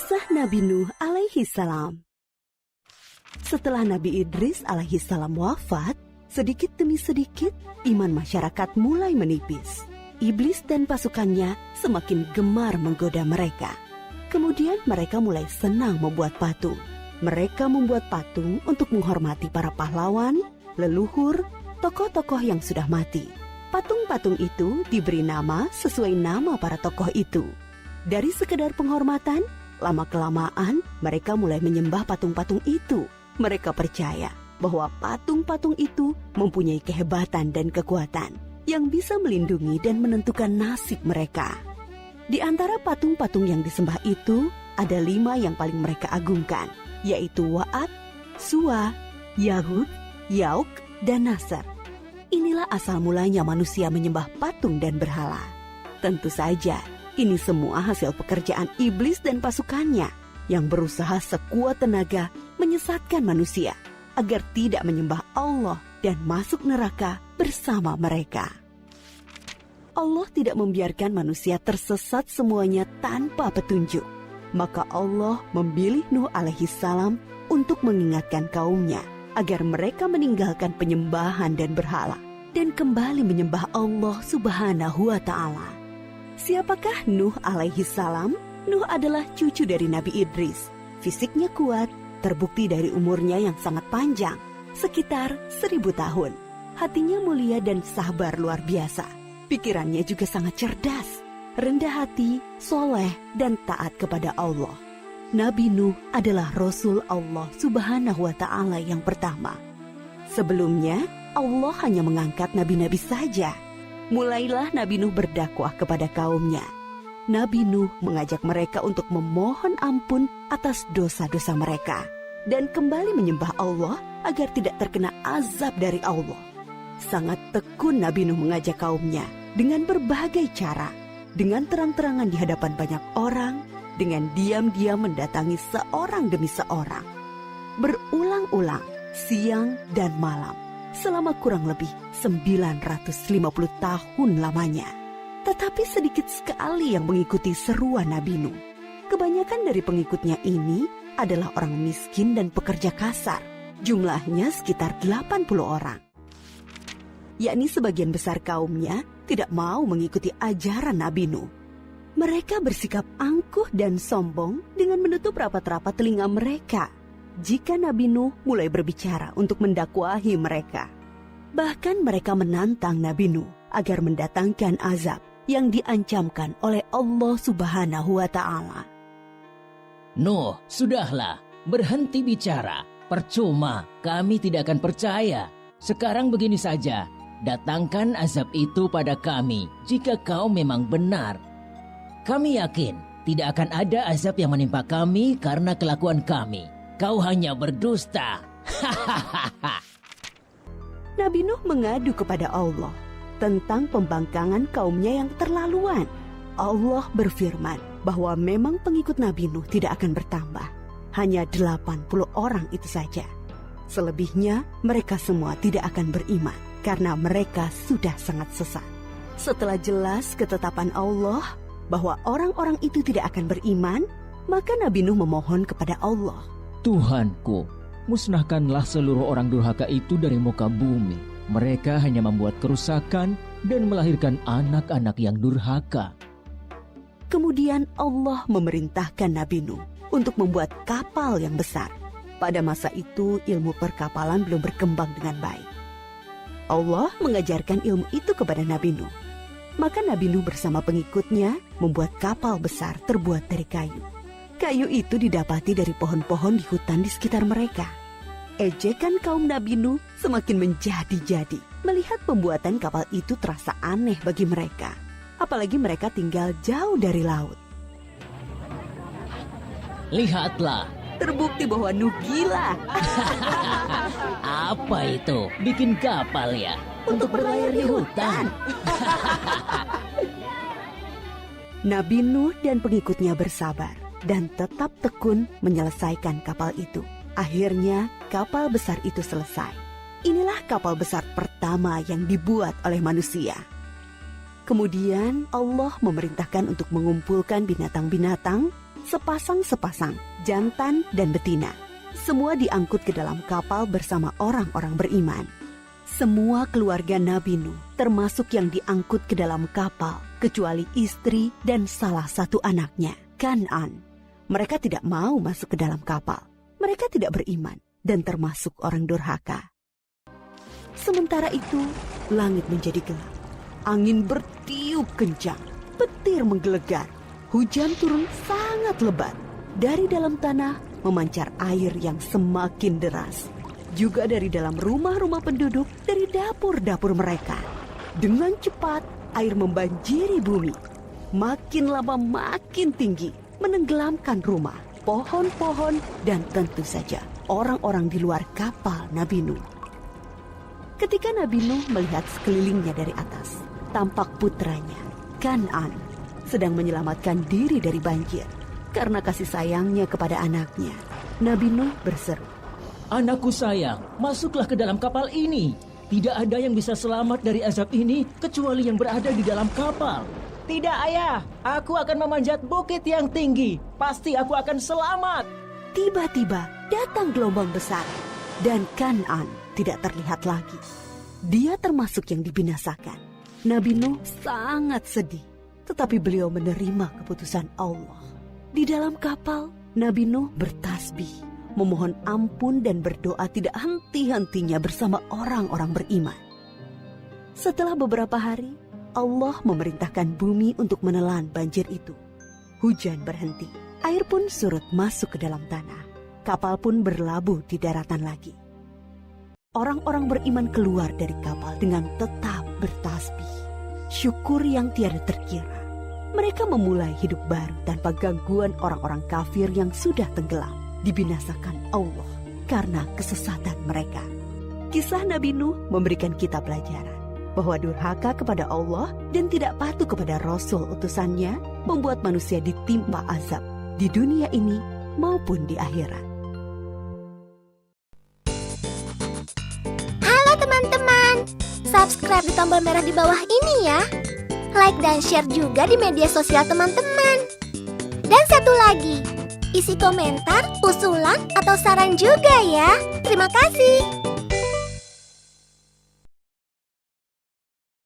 Kisah Nabi Nuh alaihi salam. Setelah Nabi Idris alaihi salam wafat, sedikit demi sedikit iman masyarakat mulai menipis. Iblis dan pasukannya semakin gemar menggoda mereka. Kemudian mereka mulai senang membuat patung. Mereka membuat patung untuk menghormati para pahlawan, leluhur, tokoh-tokoh yang sudah mati. Patung-patung itu diberi nama sesuai nama para tokoh itu. Dari sekedar penghormatan, lama-kelamaan mereka mulai menyembah patung-patung itu. Mereka percaya bahwa patung-patung itu mempunyai kehebatan dan kekuatan yang bisa melindungi dan menentukan nasib mereka. Di antara patung-patung yang disembah itu, ada 5 yang paling mereka agungkan, yaitu Wa'ad, Suwa, Yahud, Yauk, dan Nasr. Inilah asal mulanya manusia menyembah patung dan berhala. Tentu saja, ini semua hasil pekerjaan iblis dan pasukannya yang berusaha sekuat tenaga menyesatkan manusia agar tidak menyembah Allah dan masuk neraka bersama mereka. Allah tidak membiarkan manusia tersesat semuanya tanpa petunjuk. Maka Allah memilih Nuh alaihi salam untuk mengingatkan kaumnya agar mereka meninggalkan penyembahan dan berhala dan kembali menyembah Allah subhanahu wa ta'ala. Siapakah Nuh alaihi salam? Nuh adalah cucu dari Nabi Idris. Fisiknya kuat, terbukti dari umurnya yang sangat panjang, sekitar 1000 tahun. Hatinya mulia dan sabar luar biasa. Pikirannya juga sangat cerdas, rendah hati, soleh, dan taat kepada Allah. Nabi Nuh adalah Rasul Allah subhanahu wa ta'ala yang pertama. Sebelumnya, Allah hanya mengangkat nabi-nabi saja. Mulailah Nabi Nuh berdakwah kepada kaumnya. Nabi Nuh mengajak mereka untuk memohon ampun atas dosa-dosa mereka dan kembali menyembah Allah agar tidak terkena azab dari Allah. Sangat tekun Nabi Nuh mengajak kaumnya dengan berbagai cara, dengan terang-terangan di hadapan banyak orang, dengan diam-diam mendatangi seorang demi seorang. Berulang-ulang, siang dan malam, selama kurang lebih 950 tahun lamanya. Tetapi sedikit sekali yang mengikuti seruan Nabi Nuh. Kebanyakan dari pengikutnya ini adalah orang miskin dan pekerja kasar. Jumlahnya sekitar 80 orang. Yakni sebagian besar kaumnya tidak mau mengikuti ajaran Nabi Nuh. Mereka bersikap angkuh dan sombong dengan menutup rapat-rapat telinga mereka jika Nabi Nuh mulai berbicara untuk mendakwahi mereka. Bahkan mereka menantang Nabi Nuh agar mendatangkan azab yang diancamkan oleh Allah subhanahu wa ta'ala. Nuh, sudahlah, berhenti bicara. Percuma, kami tidak akan percaya. Sekarang begini saja, datangkan azab itu pada kami jika kau memang benar. Kami yakin tidak akan ada azab yang menimpa kami karena kelakuan kami. Kau hanya berdusta. Nabi Nuh mengadu kepada Allah tentang pembangkangan kaumnya yang terlaluan. Allah berfirman bahwa memang pengikut Nabi Nuh tidak akan bertambah. Hanya 80 orang itu saja. Selebihnya mereka semua tidak akan beriman karena mereka sudah sangat sesat. Setelah jelas ketetapan Allah bahwa orang-orang itu tidak akan beriman, maka Nabi Nuh memohon kepada Allah. Tuhanku, musnahkanlah seluruh orang durhaka itu dari muka bumi. Mereka hanya membuat kerusakan dan melahirkan anak-anak yang durhaka. Kemudian Allah memerintahkan Nabi Nuh untuk membuat kapal yang besar. Pada masa itu ilmu perkapalan belum berkembang dengan baik. Allah mengajarkan ilmu itu kepada Nabi Nuh. Maka Nabi Nuh bersama pengikutnya membuat kapal besar terbuat dari kayu. Kayu itu didapati dari pohon-pohon di hutan di sekitar mereka. Ejekan kaum Nabi Nuh semakin menjadi-jadi. Melihat pembuatan kapal itu terasa aneh bagi mereka. Apalagi mereka tinggal jauh dari laut. Lihatlah, Terbukti bahwa Nuh gila. apa itu? Bikin kapal ya? Untuk berlayar di hutan. Nabi Nuh dan pengikutnya bersabar dan tetap tekun menyelesaikan kapal itu. Akhirnya kapal besar itu selesai. Inilah kapal besar pertama yang dibuat oleh manusia. Kemudian Allah memerintahkan untuk mengumpulkan binatang-binatang sepasang-sepasang, jantan dan betina. Semua diangkut ke dalam kapal bersama orang-orang beriman. Semua keluarga Nabi Nuh, termasuk yang diangkut ke dalam kapal, kecuali istri dan salah satu anaknya, Kan'an. Mereka tidak mau masuk ke dalam kapal. Mereka tidak beriman dan termasuk orang durhaka. Sementara itu, langit menjadi gelap. Angin bertiup kencang, petir menggelegar. Hujan turun sangat lebat. Dari dalam tanah memancar air yang semakin deras. Juga dari dalam rumah-rumah penduduk, dari dapur-dapur mereka. Dengan cepat, air membanjiri bumi. Makin lama makin tinggi, menenggelamkan rumah, pohon-pohon, dan tentu saja orang-orang di luar kapal Nabi Nuh. Ketika Nabi Nuh melihat sekelilingnya dari atas, tampak putranya, Kan'an, sedang menyelamatkan diri dari banjir. Karena kasih sayangnya kepada anaknya, Nabi Nuh berseru, Anakku sayang, masuklah ke dalam kapal ini. Tidak ada yang bisa selamat dari azab ini kecuali yang berada di dalam kapal. Tidak ayah, aku akan memanjat bukit yang tinggi. Pasti aku akan selamat. Tiba-tiba datang gelombang besar dan Kan'an tidak terlihat lagi. Dia termasuk yang dibinasakan. Nabi Nuh sangat sedih, tetapi beliau menerima keputusan Allah. Di dalam kapal, Nabi Nuh bertasbih, memohon ampun dan berdoa tidak henti-hentinya bersama orang-orang beriman. Setelah beberapa hari, Allah memerintahkan bumi untuk menelan banjir itu. Hujan berhenti, air pun surut masuk ke dalam tanah. Kapal pun berlabuh di daratan lagi. Orang-orang beriman keluar dari kapal dengan tetap bertasbih. Syukur yang tiada terkira. Mereka memulai hidup baru tanpa gangguan orang-orang kafir yang sudah tenggelam, dibinasakan Allah karena kesesatan mereka. Kisah Nabi Nuh memberikan kita pelajaran bahwa durhaka kepada Allah dan tidak patuh kepada Rasul utusannya membuat manusia ditimpa azab di dunia ini maupun di akhirat. Halo teman-teman, subscribe di tombol merah di bawah ini ya. Like dan share juga di media sosial teman-teman. Dan satu lagi, isi komentar, usulan, atau saran juga ya. Terima kasih.